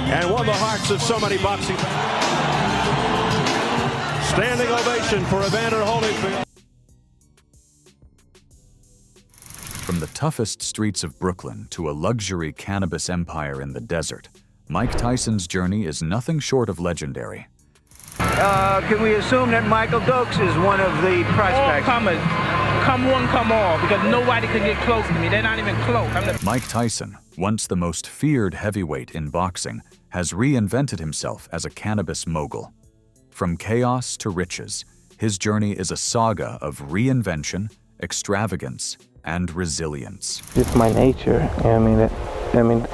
and won the hearts of so many boxing fans. Standing ovation for Evander Holyfield. From the toughest streets of Brooklyn to a luxury cannabis empire in the desert, Mike Tyson's journey is nothing short of legendary. Can we assume that Michael Dokes is one of the prospects? All comers. Come one, come all, because nobody can get close to me. They're not even close. Mike Tyson, once the most feared heavyweight in boxing, has reinvented himself as a cannabis mogul. From chaos to riches, his journey is a saga of reinvention, extravagance, and resilience. It's my nature. I mean,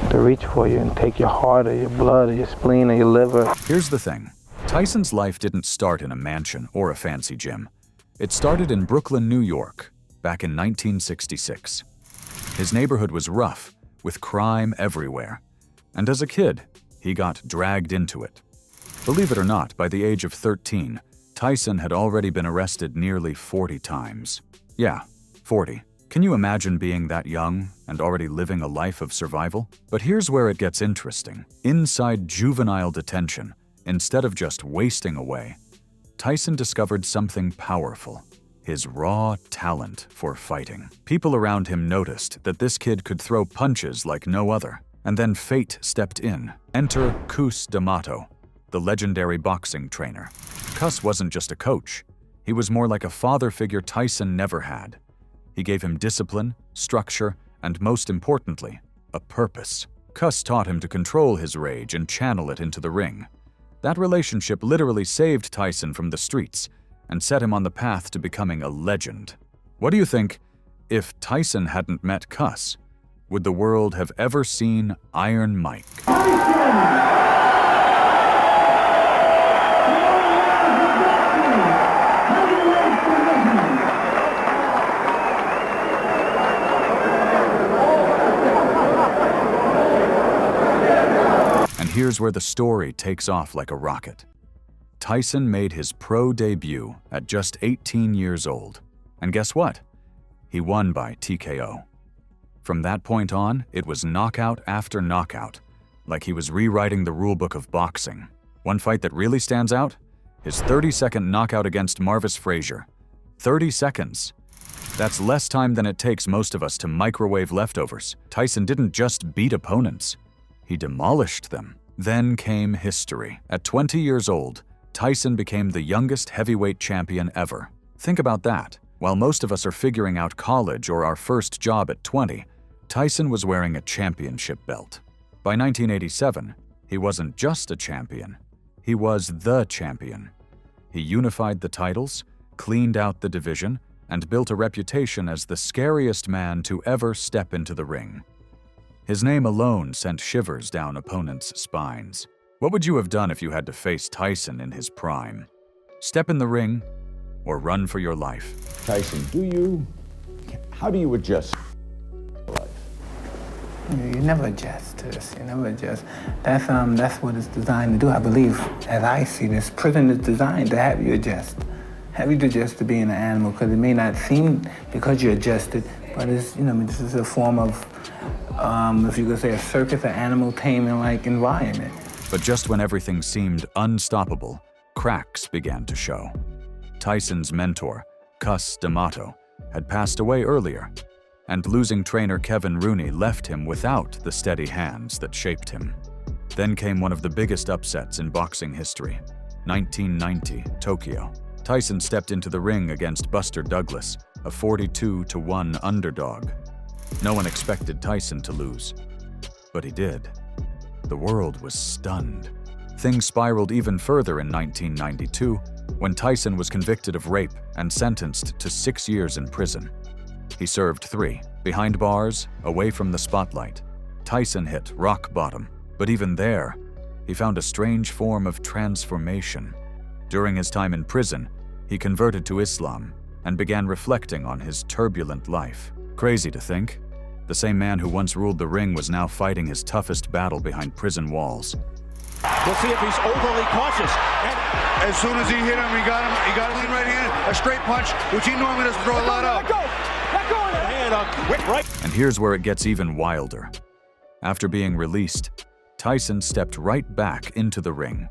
to reach for you and take your heart or your blood or your spleen or your liver. Here's the thing. Tyson's life didn't start in a mansion or a fancy gym. It started in Brooklyn, New York, back in 1966. His neighborhood was rough, with crime everywhere. And as a kid, he got dragged into it. Believe it or not, by the age of 13, Tyson had already been arrested nearly 40 times. Yeah, 40. Can you imagine being that young and already living a life of survival? But here's where it gets interesting. Inside juvenile detention, instead of just wasting away, Tyson discovered something powerful: his raw talent for fighting. People around him noticed that this kid could throw punches like no other. And then fate stepped in. Enter Cus D'Amato, the legendary boxing trainer. Cus wasn't just a coach. He was more like a father figure Tyson never had. He gave him discipline, structure, and most importantly, a purpose. Cus taught him to control his rage and channel it into the ring. That relationship literally saved Tyson from the streets and set him on the path to becoming a legend. What do you think? If Tyson hadn't met Cus, would the world have ever seen Iron Mike? And here's where the story takes off like a rocket. Tyson made his pro debut at just 18 years old. And guess what? He won by TKO. From that point on, it was knockout after knockout, like he was rewriting the rulebook of boxing. One fight that really stands out? His 30-second knockout against Marvis Frazier. 30 seconds. That's less time than it takes most of us to microwave leftovers. Tyson didn't just beat opponents, he demolished them. Then came history. At 20 years old, Tyson became the youngest heavyweight champion ever. Think about that. While most of us are figuring out college or our first job at 20, Tyson was wearing a championship belt. By 1987, he wasn't just a champion, he was the champion. He unified the titles, cleaned out the division, and built a reputation as the scariest man to ever step into the ring. His name alone sent shivers down opponents' spines. What would you have done if you had to face Tyson in his prime? Step in the ring or run for your life? Tyson, how do you adjust life? You never adjust to this. You never adjust. That's what it's designed to do. I believe, as I see this, prison is designed to have you adjust. Have you to adjust to being an animal, because it may not seem because you're adjusted, but it's, this is a form of, if you could say, a circus or animal taming-like environment. But just when everything seemed unstoppable, cracks began to show. Tyson's mentor, Cus D'Amato, had passed away earlier, and losing trainer Kevin Rooney left him without the steady hands that shaped him. Then came one of the biggest upsets in boxing history, 1990, Tokyo. Tyson stepped into the ring against Buster Douglas, a 42-1 underdog. No one expected Tyson to lose, but he did. The world was stunned. Things spiraled even further in 1992, when Tyson was convicted of rape and sentenced to 6 years in prison. He served 3, behind bars, away from the spotlight. Tyson hit rock bottom, but even there, he found a strange form of transformation. During his time in prison, he converted to Islam and began reflecting on his turbulent life. Crazy to think. The same man who once ruled the ring was now fighting his toughest battle behind prison walls. We'll see if he's overly cautious. And as soon as he hit him, he got a clean right hand, a straight punch, which he normally doesn't throw a lot of. Let go of the hand up, quick right. And here's where it gets even wilder. After being released, Tyson stepped right back into the ring.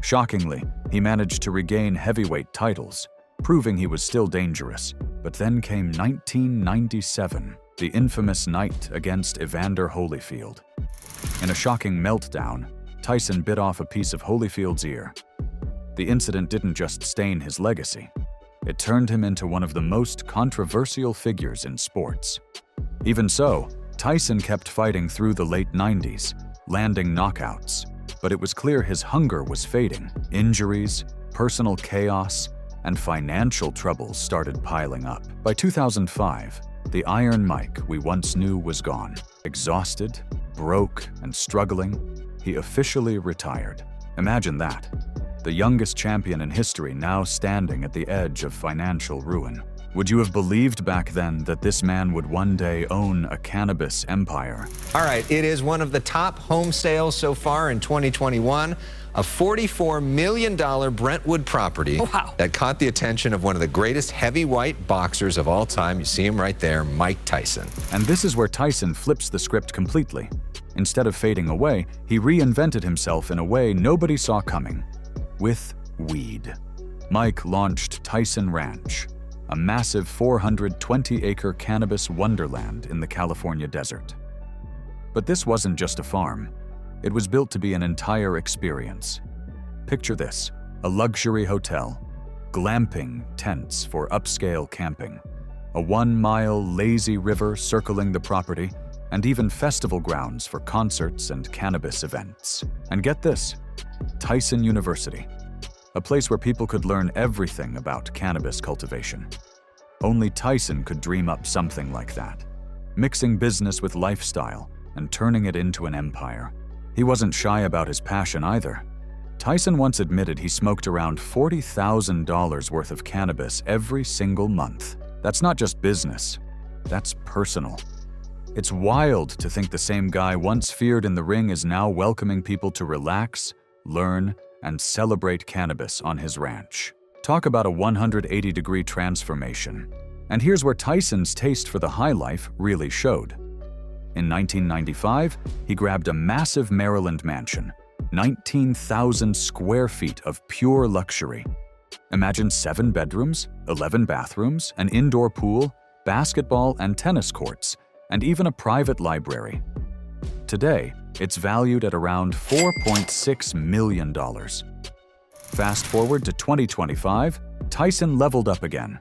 Shockingly, he managed to regain heavyweight titles, proving he was still dangerous. But then came 1997, the infamous night against Evander Holyfield. In a shocking meltdown, Tyson bit off a piece of Holyfield's ear. The incident didn't just stain his legacy. It turned him into one of the most controversial figures in sports. Even so, Tyson kept fighting through the late 90s, landing knockouts. But it was clear his hunger was fading. Injuries, personal chaos, and financial troubles started piling up. By 2005, the Iron Mike we once knew was gone. Exhausted, broke, and struggling, he officially retired. Imagine that. The youngest champion in history now standing at the edge of financial ruin. Would you have believed back then that this man would one day own a cannabis empire? All right, it is one of the top home sales so far in 2021. A $44 million Brentwood property that caught the attention of one of the greatest heavyweight boxers of all time. You see him right there, Mike Tyson. And this is where Tyson flips the script completely. Instead of fading away, he reinvented himself in a way nobody saw coming. With weed. Mike launched Tyson Ranch, a massive 420-acre cannabis wonderland in the California desert. But this wasn't just a farm. It was built to be an entire experience. Picture this: a luxury hotel, glamping tents for upscale camping, a 1-mile lazy river circling the property, and even festival grounds for concerts and cannabis events. And get this, Tyson University, a place where people could learn everything about cannabis cultivation. Only Tyson could dream up something like that, mixing business with lifestyle and turning it into an empire. He wasn't shy about his passion either. Tyson once admitted he smoked around $40,000 worth of cannabis every single month. That's not just business, that's personal. It's wild to think the same guy once feared in the ring is now welcoming people to relax, learn, and celebrate cannabis on his ranch. Talk about a 180-degree transformation. And here's where Tyson's taste for the high life really showed. In 1995, he grabbed a massive Maryland mansion, 19,000 square feet of pure luxury. Imagine 7 bedrooms, 11 bathrooms, an indoor pool, basketball and tennis courts, and even a private library. Today, it's valued at around $4.6 million. Fast forward to 2025, Tyson leveled up again.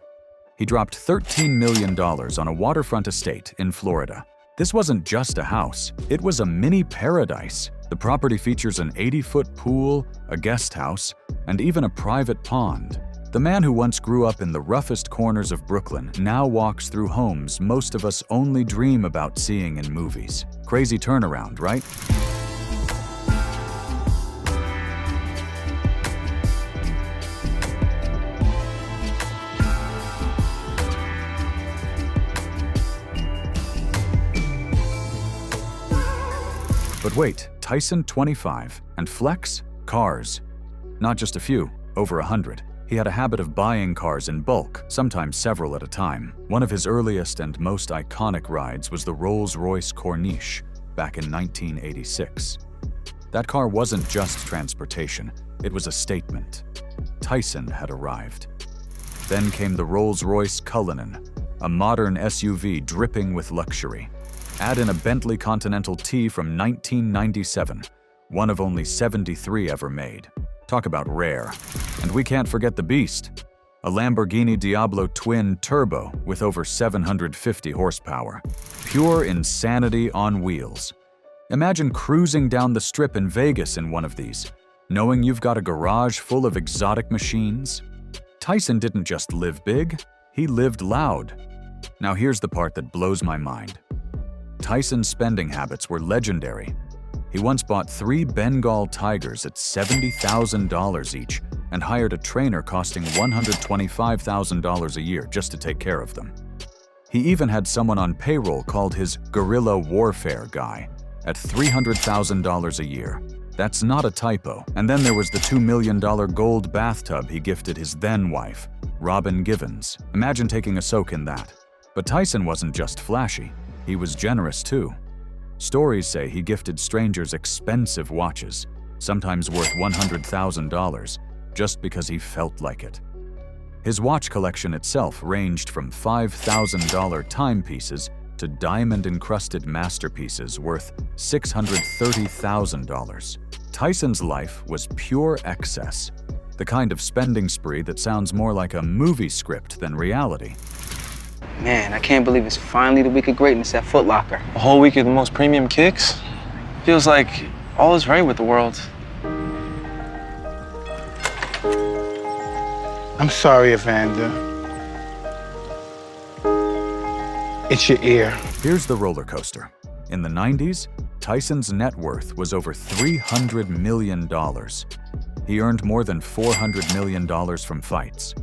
He dropped $13 million on a waterfront estate in Florida. This wasn't just a house, it was a mini paradise. The property features an 80-foot pool, a guest house, and even a private pond. The man who once grew up in the roughest corners of Brooklyn now walks through homes most of us only dream about seeing in movies. Crazy turnaround, right? But wait, Tyson 25, and Flex? Cars. Not just a few, over 100. He had a habit of buying cars in bulk, sometimes several at a time. One of his earliest and most iconic rides was the Rolls-Royce Corniche back in 1986. That car wasn't just transportation, it was a statement. Tyson had arrived. Then came the Rolls-Royce Cullinan, a modern SUV dripping with luxury. Add in a Bentley Continental T from 1997, one of only 73 ever made. Talk about rare. And we can't forget the beast, a Lamborghini Diablo Twin Turbo with over 750 horsepower. Pure insanity on wheels. Imagine cruising down the strip in Vegas in one of these, knowing you've got a garage full of exotic machines. Tyson didn't just live big, he lived loud. Now here's the part that blows my mind. Tyson's spending habits were legendary. He once bought 3 Bengal tigers at $70,000 each and hired a trainer costing $125,000 a year just to take care of them. He even had someone on payroll called his guerrilla warfare guy at $300,000 a year. That's not a typo. And then there was the $2 million gold bathtub he gifted his then-wife, Robin Givens. Imagine taking a soak in that. But Tyson wasn't just flashy. He was generous too. Stories say he gifted strangers expensive watches, sometimes worth $100,000, just because he felt like it. His watch collection itself ranged from $5,000 timepieces to diamond-encrusted masterpieces worth $630,000. Tyson's life was pure excess, the kind of spending spree that sounds more like a movie script than reality. Man, I can't believe it's finally the week of greatness at Foot Locker. A whole week of the most premium kicks? Feels like all is right with the world. I'm sorry, Evander. It's your ear. Here's the roller coaster. In the 90s, Tyson's net worth was over $300 million. He earned more than $400 million from fights.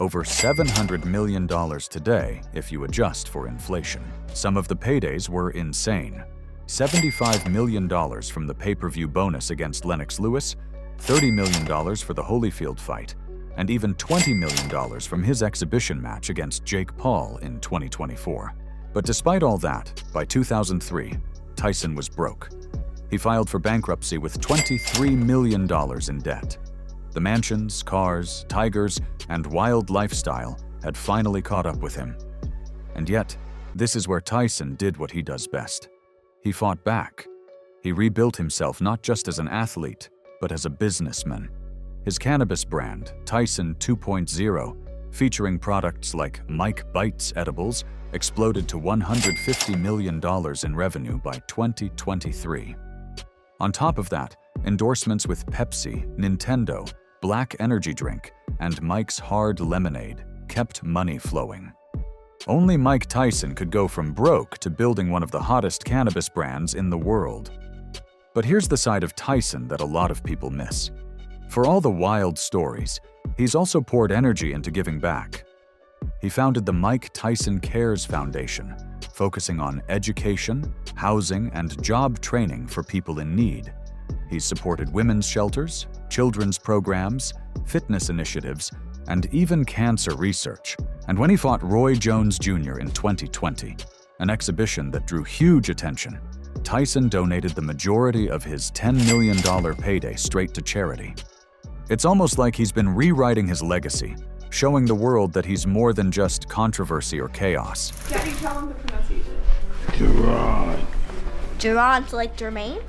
Over $700 million today if you adjust for inflation. Some of the paydays were insane. $75 million from the pay-per-view bonus against Lennox Lewis, $30 million for the Holyfield fight, and even $20 million from his exhibition match against Jake Paul in 2024. But despite all that, by 2003, Tyson was broke. He filed for bankruptcy with $23 million in debt. The mansions, cars, tigers, and wild lifestyle had finally caught up with him. And yet, this is where Tyson did what he does best. He fought back. He rebuilt himself not just as an athlete, but as a businessman. His cannabis brand, Tyson 2.0, featuring products like Mike Bites edibles, exploded to $150 million in revenue by 2023. On top of that, endorsements with Pepsi, Nintendo, Black Energy Drink, and Mike's Hard Lemonade kept money flowing. Only Mike Tyson could go from broke to building one of the hottest cannabis brands in the world. But here's the side of Tyson that a lot of people miss. For all the wild stories, he's also poured energy into giving back. He founded the Mike Tyson Cares Foundation, focusing on education, housing, and job training for people in need. He's supported women's shelters, children's programs, fitness initiatives, and even cancer research. And when he fought Roy Jones Jr. in 2020, an exhibition that drew huge attention, Tyson donated the majority of his $10 million payday straight to charity. It's almost like he's been rewriting his legacy, showing the world that he's more than just controversy or chaos. Can you tell him the pronunciation? Gerard. Gerard's like Jermaine?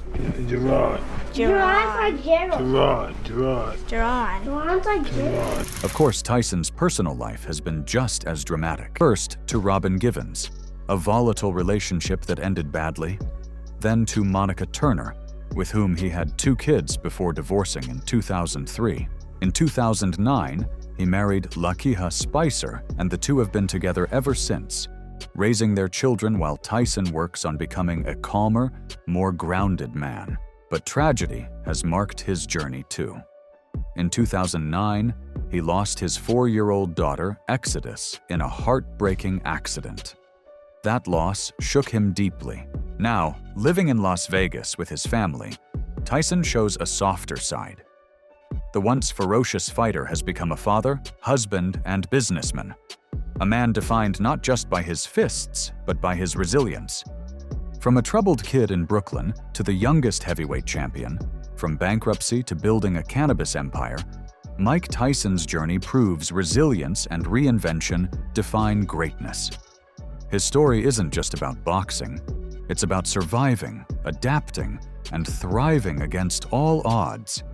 Gerard. Gerard's like Gerald. Gerard. Gerard's like Gerald. Of course, Tyson's personal life has been just as dramatic. First, to Robin Givens, a volatile relationship that ended badly. Then to Monica Turner, with whom he had 2 kids before divorcing in 2003. In 2009, he married Lakeha Spicer, and the two have been together ever since, raising their children while Tyson works on becoming a calmer, more grounded man. But tragedy has marked his journey too. In 2009, he lost his 4-year-old daughter, Exodus, in a heartbreaking accident. That loss shook him deeply. Now, living in Las Vegas with his family, Tyson shows a softer side. The once ferocious fighter has become a father, husband, and businessman. A man defined not just by his fists, but by his resilience. From a troubled kid in Brooklyn to the youngest heavyweight champion, from bankruptcy to building a cannabis empire, Mike Tyson's journey proves resilience and reinvention define greatness. His story isn't just about boxing. It's about surviving, adapting, and thriving against all odds.